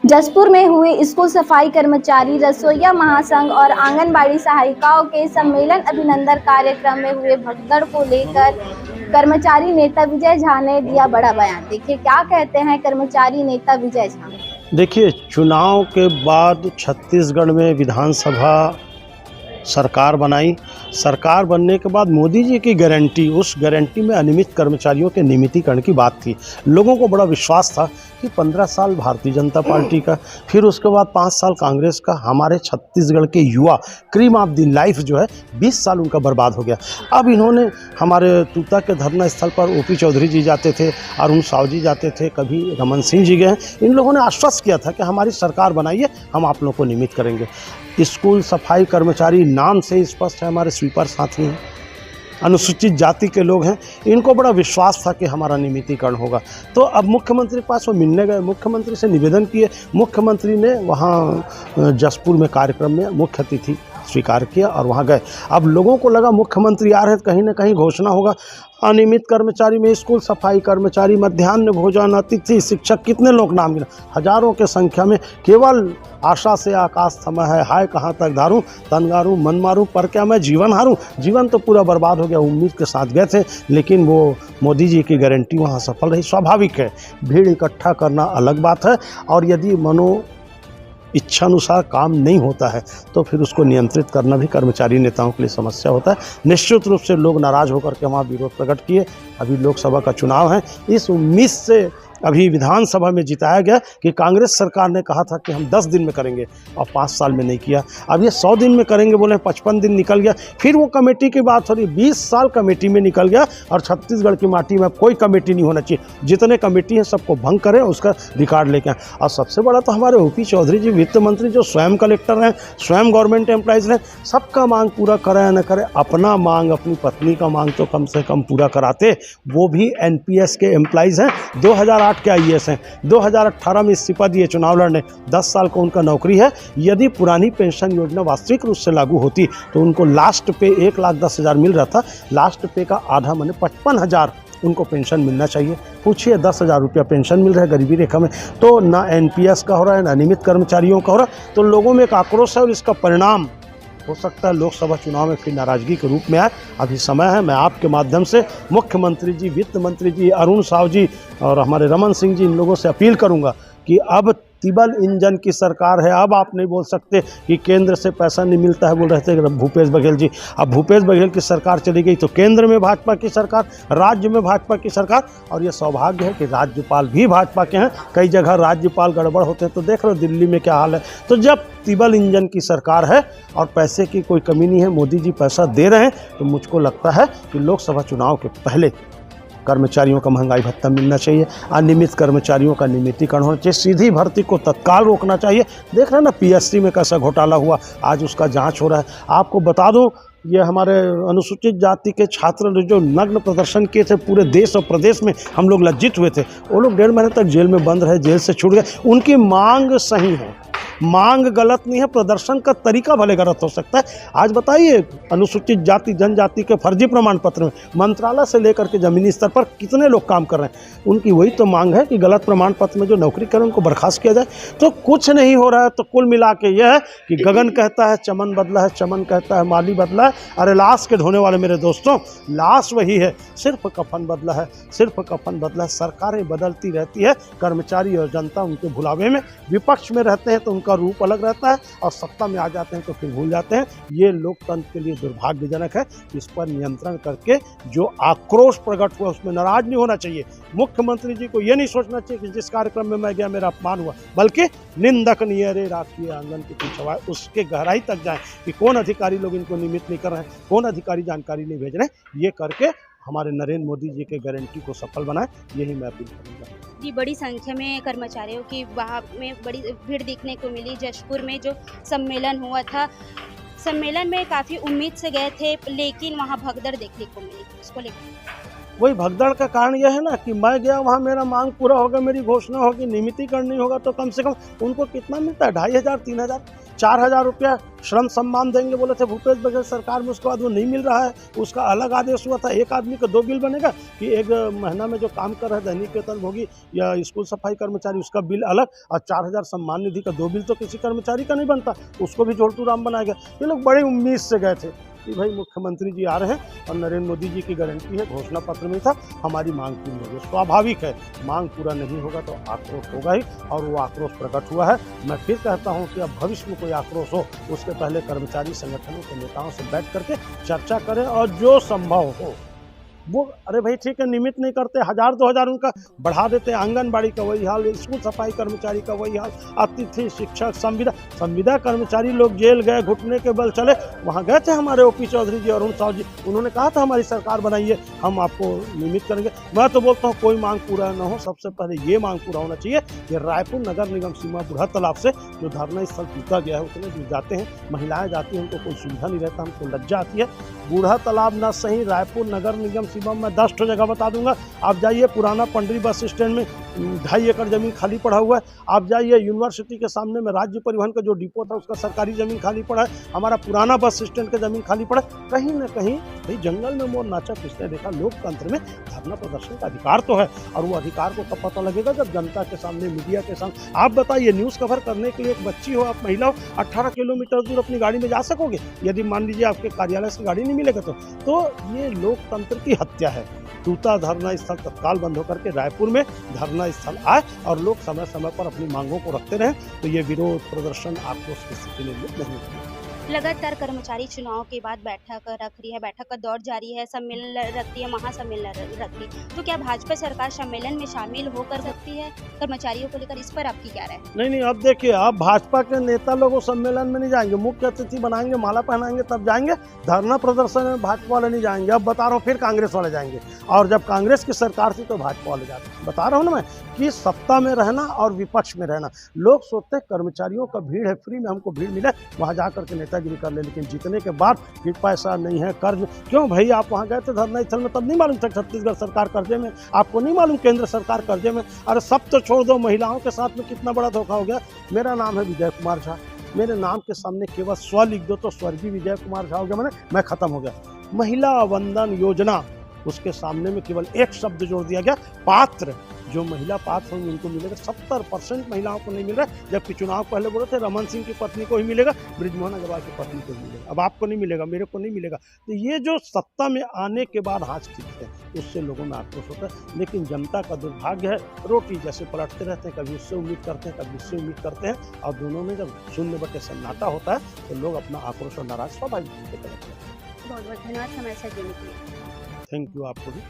जसपुर में हुए स्कूल सफाई कर्मचारी, रसोइया महासंघ और आंगनबाड़ी सहायिकाओं के सम्मेलन अभिनंदन कार्यक्रम में हुए भगदड़ को लेकर कर्मचारी नेता विजय झा ने दिया बड़ा बयान। देखिए क्या कहते हैं कर्मचारी नेता विजय झा। देखिए, चुनाव के बाद छत्तीसगढ़ में विधानसभा सरकार बनाई। सरकार बनने के बाद मोदी जी की गारंटी, उस गारंटी में अनियमित कर्मचारियों के नियमितीकरण की बात थी। लोगों को बड़ा विश्वास था कि 15 साल भारतीय जनता पार्टी का, फिर उसके बाद 5 साल कांग्रेस का, हमारे छत्तीसगढ़ के युवा क्रीम ऑफ द लाइफ जो है 20 साल उनका बर्बाद हो गया। अब इन्होंने हमारे तूता के धरना स्थल पर ओपी चौधरी जी जाते थे, अरुण साव जी जाते थे, कभी रमन सिंह जी गए। इन लोगों ने आश्वस्त किया था कि हमारी सरकार बनाइए, हम आप लोगों को नियमित करेंगे। स्कूल सफाई कर्मचारी नाम से स्पष्ट है, हमारे स्वीपर साथी हैं, अनुसूचित जाति के लोग हैं। इनको बड़ा विश्वास था कि हमारा नियमितीकरण होगा। तो अब मुख्यमंत्री के पास वो मिलने गए, मुख्यमंत्री से निवेदन किए। मुख्यमंत्री ने वहाँ जसपुर में कार्यक्रम में मुख्य अतिथि स्वीकार किया और वहाँ गए। अब लोगों को लगा मुख्यमंत्री आ रहे हैं, कहीं ना कहीं घोषणा होगा। अनियमित कर्मचारी में स्कूल सफाई कर्मचारी, मध्याह्न भोजन, अतिथि, शिक्षक, कितने लोग नाम गिना, हजारों के संख्या में। केवल आशा से आकाश थमा है, हाय कहाँ तक धारूं, तन गारूं मन मारूं, पर क्या मैं जीवन हारूं। जीवन तो पूरा बर्बाद हो गया। उम्मीद के साथ गए थे, लेकिन वो मोदी जी की गारंटी वहाँ सफल रही। स्वाभाविक है, भीड़ इकट्ठा करना अलग बात है, और यदि मनो इच्छानुसार काम नहीं होता है तो फिर उसको नियंत्रित करना भी कर्मचारी नेताओं के लिए समस्या होता है। निश्चित रूप से लोग नाराज़ होकर के वहाँ विरोध प्रकट किए। अभी लोकसभा का चुनाव है, इस उम्मीद से अभी विधानसभा में जिताया गया कि कांग्रेस सरकार ने कहा था कि हम 10 दिन में करेंगे और 5 साल में नहीं किया। अब ये 100 दिन में करेंगे बोले, 55 दिन निकल गया। फिर वो कमेटी की बात हो रही, 20 साल कमेटी में निकल गया, और छत्तीसगढ़ की माटी में कोई कमेटी नहीं होना चाहिए। जितने कमेटी हैं सबको भंग करें, उसका रिकॉर्ड लेके आए। और सबसे बड़ा तो हमारे ओपी चौधरी जी, वित्त मंत्री, जो स्वयं कलेक्टर हैं, स्वयं गवर्नमेंट एम्प्लॉइज हैं, सबका मांग पूरा करें या न करें, अपना मांग, अपनी पत्नी का मांग तो कम से कम पूरा कराते। वो भी एनपीएस के एम्प्लॉइज हैं, 2008 के आईएएस हैं, 2018 में इस्तीफा दिए चुनाव लड़ने, 10 साल को उनका नौकरी है। यदि पुरानी पेंशन योजना वास्तविक रूप से लागू होती तो उनको लास्ट पे 1,10,000 मिल रहा था, लास्ट पे का आधा माने 55,000 उनको पेंशन मिलना चाहिए। पूछिए, 10,000 रुपया पेंशन मिल रहा है गरीबी रेखा में, तो ना एनपीएस का हो रहा है, ना नियमित कर्मचारियों का हो रहा है। तो लोगों में एक आक्रोश है, और इसका परिणाम हो सकता है लोकसभा चुनाव में फिर नाराजगी के रूप में आए। अभी समय है, मैं आपके माध्यम से मुख्यमंत्री जी, वित्त मंत्री जी, अरुण साव जी और हमारे रमन सिंह जी, इन लोगों से अपील करूंगा कि अब तिबल इंजन की सरकार है। अब आप नहीं बोल सकते कि केंद्र से पैसा नहीं मिलता है, बोल रहे थे भूपेश बघेल जी। अब भूपेश बघेल की सरकार चली गई तो केंद्र में भाजपा की सरकार, राज्य में भाजपा की सरकार, और ये सौभाग्य है कि राज्यपाल भी भाजपा के हैं। कई जगह राज्यपाल गड़बड़ होते हैं, तो देख लो दिल्ली में क्या हाल है। तो जब तिबल इंजन की सरकार है और पैसे की कोई कमी नहीं है, मोदी जी पैसा दे रहे हैं, तो मुझको लगता है कि लोकसभा चुनाव के पहले कर्मचारियों का महंगाई भत्ता मिलना चाहिए, अनियमित कर्मचारियों का नियमितीकरण होना चाहिए, सीधी भर्ती को तत्काल रोकना चाहिए। देख रहे हैं ना पीएससी में कैसा घोटाला हुआ, आज उसका जांच हो रहा है। आपको बता दूं, ये हमारे अनुसूचित जाति के छात्र जो नग्न प्रदर्शन किए थे, पूरे देश और प्रदेश में हम लोग लज्जित हुए थे। वो लोग 1.5 महीने तक जेल में बंद रहे, जेल से छूट गए। उनकी मांग सही है, मांग गलत नहीं है, प्रदर्शन का तरीका भले गलत हो सकता है। आज बताइए, अनुसूचित जाति जनजाति के फर्जी प्रमाण पत्र में मंत्रालय से लेकर के जमीनी स्तर पर कितने लोग काम कर रहे हैं। उनकी वही तो मांग है कि गलत प्रमाण पत्र में जो नौकरी करें उनको बर्खास्त किया जाए। तो कुछ नहीं हो रहा है। तो कुल मिला के यह है कि गगन कहता है चमन बदला है, चमन कहता है माली बदला है। अरे लाश के ढोने वाले मेरे दोस्तों, लाश वही है, सिर्फ कफन बदला है, सिर्फ कफन बदला है। सरकारें बदलती रहती है, कर्मचारी और जनता उनके भुलावे में, विपक्ष में रहते हैं तो उनका रूप अलग रहता है, और सत्ता में आ जाते हैं तो फिर भूल जाते हैं। ये लोकतंत्र के लिए दुर्भाग्यजनक है। इस पर नियंत्रण करके जो आक्रोश प्रकट हुआ उसमें नाराज नहीं होना चाहिए। मुख्यमंत्री जी को ये नहीं सोचना चाहिए कि जिस कार्यक्रम में मैं गया मेरा अपमान हुआ, बल्कि निंदकनीय रे राखिए आंगन की पिछवाए, उसके गहराई तक जाएं कि कौन अधिकारी लोग इनको नियमित नहीं कर रहे हैं, कौन अधिकारी जानकारी नहीं भेज रहे हैं। ये करके हमारे नरेंद्र मोदी जी के गारंटी को सफल बनाए, यही मैं अपील करूँगा। जी, बड़ी संख्या में कर्मचारियों की वहाँ में बड़ी भीड़ देखने को मिली। जशपुर में जो सम्मेलन हुआ था, सम्मेलन में काफ़ी उम्मीद से गए थे, लेकिन वहाँ भगदड़ देखने को मिली। उसको लेकर वही भगदड़ का कारण यह है ना कि मैं गया वहाँ, मेरा मांग पूरा होगा, मेरी घोषणा होगी, नियमितीकरण नहीं होगा तो कम से कम उनको कितना मिलता है, 2,500 3,000। 4,000 रुपया श्रम सम्मान देंगे बोले थे भूपेश बघेल सरकार में, उसके बाद वो नहीं मिल रहा है। उसका अलग आदेश हुआ था, एक आदमी का 2 बिल बनेगा कि एक महीना में जो काम कर रहा है दैनिक वेतन भोगी या स्कूल सफाई कर्मचारी, उसका बिल अलग, और 4,000 सम्मान निधि का 2 बिल तो किसी कर्मचारी का नहीं बनता, उसको भी जोड़तू राम बनाया गया। ये लोग बड़ी उम्मीद से गए थे कि भाई मुख्यमंत्री जी आ रहे हैं और नरेंद्र मोदी जी की गारंटी है, घोषणा पत्र में था हमारी मांग पूरी होगी। स्वाभाविक है, मांग पूरा नहीं होगा तो आक्रोश होगा ही, और वो आक्रोश प्रकट हुआ है। मैं फिर कहता हूं कि अब भविष्य में कोई आक्रोश हो, उसके पहले कर्मचारी संगठनों के नेताओं से बैठ करके चर्चा करें, और जो संभव हो वो, अरे भाई ठीक है, नियमित नहीं करते, 1,000-2,000 उनका बढ़ा देते, आंगनबाड़ी का वही हाल, स्कूल सफाई कर्मचारी का वही हाल, अतिथि शिक्षक, संविदा कर्मचारी लोग जेल गए, घुटने के बल चले। वहाँ गए थे हमारे ओपी चौधरी जी, अरुण साहु जी, उन्होंने कहा था हमारी सरकार बनाइए, हम आपको नियमित करेंगे। मैं तो बोलता हूँ कोई मांग पूरा न हो, सबसे पहले ये मांग पूरा होना चाहिए कि रायपुर नगर निगम सीमा बूढ़ा तालाब से जो धरना स्थल टूटा गया है, उसमें जो जाते हैं महिलाएं जाती हैं, उनको कोई सुविधा नहीं रहता, हमको लज्जा आती है। बूढ़ा तालाब न सही, रायपुर नगर निगम सीमा में 10 ठो जगह बता दूंगा। आप जाइए पुराना पंडरी बस स्टैंड में 2.5 एकड़ जमीन खाली पड़ा हुआ है। आप जाइए यूनिवर्सिटी के सामने में राज्य परिवहन का जो डिपो था, उसका सरकारी जमीन खाली पड़ा है। हमारा पुराना बस स्टैंड का जमीन खाली पड़ा है। कहीं ना कहीं भाई जंगल में मोर नाचा किसने देखा। लोकतंत्र में धरना प्रदर्शन का अधिकार तो है, और वो अधिकार को तब पता लगेगा जब जनता के सामने, मीडिया के सामने। आप बताइए, न्यूज़ कवर करने के लिए एक बच्ची हो, आप महिला हो, 18 किलोमीटर दूर अपनी गाड़ी में जा सकोगे यदि मान लीजिए आपके कार्यालय से गाड़ी नहीं मिलेगा तो ये लोकतंत्र की हत्या है। टूटा धरना स्थल तत्काल बंद होकर के रायपुर में धरना स्थल आए और लोग समय समय पर अपनी मांगों को रखते रहें, तो ये विरोध प्रदर्शन आक्रोश की स्थिति में नहीं होगी। लगातार कर्मचारी चुनाव के बाद बैठक रख रही है, बैठक का दौर जारी है, सम्मेलन रख रही है, महासम्मेलन रख रही है। तो क्या भाजपा सरकार सम्मेलन में शामिल होकर सकती है कर्मचारियों को लेकर? इस पर आपकी क्या राय है? नहीं, अब देखिए, अब भाजपा के नेता लोग सम्मेलन में नहीं जाएंगे, मुख्य अतिथि बनाएंगे, माला पहनाएंगे तब जाएंगे। धरना प्रदर्शन में भाजपा वाले नहीं जाएंगे। अब बता रहा हूँ, फिर कांग्रेस वाले जाएंगे, और जब कांग्रेस की सरकार थी तो भाजपा वाले जाते। बता रहा हूँ ना मैं कि सत्ता में रहना और विपक्ष में रहना। लोग सोचते हैं कर्मचारियों का भीड़ है, फ्री में हमको भीड़ मिले, वहाँ जा करके नेतागिरी कर ले, लेकिन जीतने के बाद फिर पैसा नहीं है, कर्ज। क्यों भाई, आप वहाँ गए थे धरना स्थल में, तब नहीं मालूम था छत्तीसगढ़ सरकार कर्जे में? आपको नहीं मालूम केंद्र सरकार कर्जे में? अरे सब तो छोड़ दो, महिलाओं के साथ में कितना बड़ा धोखा हो गया। मेरा नाम है विजय कुमार झा, मेरे नाम के सामने केवल स्व लिख दो तो स्वर्गीय विजय कुमार झा हो गया, मैं खत्म हो गया। महिला वंदन योजना, उसके सामने में केवल एक शब्द जोड़ दिया गया, पात्र। जो महिला पात्र होंगे उनको मिलेगा। 70% महिलाओं को नहीं मिल रहा है, जबकि चुनाव पहले बोले थे रमन सिंह की पत्नी को ही मिलेगा, बृजमोहन अग्रवाल की पत्नी को ही मिलेगा। अब आपको नहीं मिलेगा, मेरे को नहीं मिलेगा। तो ये जो सत्ता में आने के बाद हाथ खींचते हैं, उससे लोगों में आक्रोश होता है। लेकिन जनता का दुर्भाग्य है, रोटी जैसे पलटते रहते हैं, कभी उससे उम्मीद करते हैं, कभी उससे उम्मीद करते हैं, और दोनों में जब शून्य बटे सन्नाटा होता है तो लोग अपना आक्रोश और नाराज स्वाभाविक रूप से करते हैं। बहुत बहुत धन्यवाद समय से देने के लिए। थैंक यू आपको भी।